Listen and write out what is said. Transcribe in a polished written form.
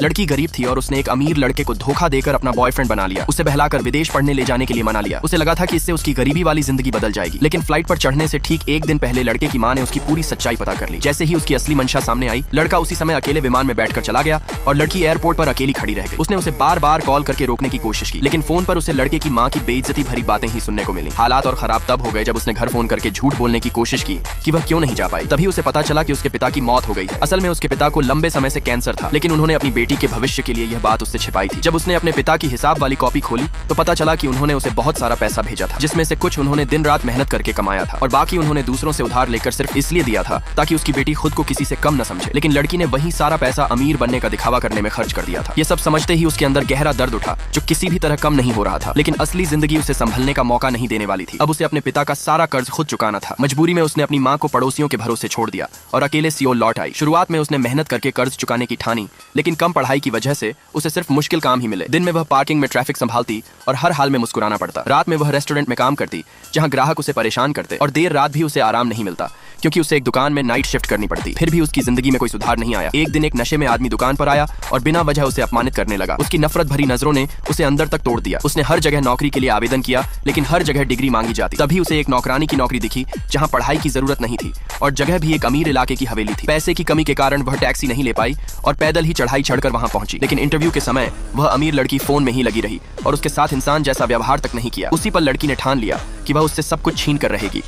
लड़की गरीब थी और उसने एक अमीर लड़के को धोखा देकर अपना बॉयफ्रेंड बना लिया। उसे बहलाकर विदेश पढ़ने ले जाने के लिए मना लिया। उसे लगा था कि इससे उसकी गरीबी वाली जिंदगी बदल जाएगी, लेकिन फ्लाइट पर चढ़ने से ठीक एक दिन पहले लड़के की मां ने उसकी पूरी सच्चाई पता कर ली। जैसे ही उसकी असली मंशा सामने आई, लड़का उसी समय अकेले विमान में बैठकर चला गया और लड़की एयरपोर्ट पर अकेली खड़ी रह गई। उसने उसे बार बार कॉल करके रोकने की कोशिश की, लेकिन फोन पर उसे लड़के की मां की बेइज्जती भरी बातें ही सुनने को मिली। हालात और खराब तब हो गए जब उसने घर फोन करके झूठ बोलने की कोशिश की कि वह क्यों नहीं जा पाई। तभी उसे पता चला कि उसके पिता की मौत हो गई है। असल में उसके पिता को लंबे समय से कैंसर था, लेकिन उन्होंने अपनी बेटी के भविष्य के लिए यह बात उससे छिपाई थी। जब उसने अपने पिता की हिसाब वाली कॉपी खोली तो पता चला कि उन्होंने उसे बहुत सारा पैसा भेजा था, जिसमें से कुछ उन्होंने दिन रात मेहनत करके कमाया था और बाकी उन्होंने दूसरों से उधार लेकर सिर्फ इसलिए दिया था ताकि उसकी बेटी खुद को किसी से कम न समझे। लेकिन लड़की ने वही सारा पैसा अमीर बनने का दिखावा करने में खर्च कर दिया था। ये सब समझते ही उसके अंदर गहरा दर्द उठा जो किसी भी तरह कम नहीं हो रहा था, लेकिन असली जिंदगी उसे संभलने का मौका नहीं देने वाली थी। अब उसे अपने पिता का सारा कर्ज खुद चुकाना था। मजबूरी में उसने अपनी मां को पड़ोसियों के भरोसे छोड़ दिया और अकेले सियोल लौट आई। शुरुआत में उसने मेहनत करके कर्ज चुकाने की ठानी, लेकिन कम पढ़ाई की वजह से उसे सिर्फ मुश्किल काम ही मिले। दिन में वह पार्किंग में ट्रैफिक संभालती और हर हाल में मुस्कुराना पड़ता। रात में वह रेस्टोरेंट में काम करती जहां ग्राहक उसे परेशान करते और देर रात भी उसे आराम नहीं मिलता क्योंकि उसे एक दुकान में नाइट शिफ्ट करनी पड़ती। फिर भी उसकी जिंदगी में कोई सुधार नहीं आया। एक दिन एक नशे में आदमी दुकान पर आया और बिना वजह उसे अपमानित करने लगा। उसकी नफरत भरी नजरों ने उसे अंदर तक तोड़ दिया। उसने हर जगह नौकरी के लिए आवेदन किया, लेकिन हर जगह डिग्री मांगी जाती। तभी उसे एक नौकरानी की नौकरी दिखी जहां पढ़ाई की जरूरत नहीं थी और जगह भी एक अमीर इलाके की हवेली थी। पैसे की कमी के कारण वह टैक्सी नहीं ले पाई और पैदल ही चढ़ाई चढ़कर वहां पहुंची। लेकिन इंटरव्यू के समय वह अमीर लड़की फोन में ही लगी रही और उसके साथ इंसान जैसा व्यवहार तक नहीं किया। उसी पर लड़की ने ठान लिया कि वह उससे सब कुछ छीन कर रहेगी।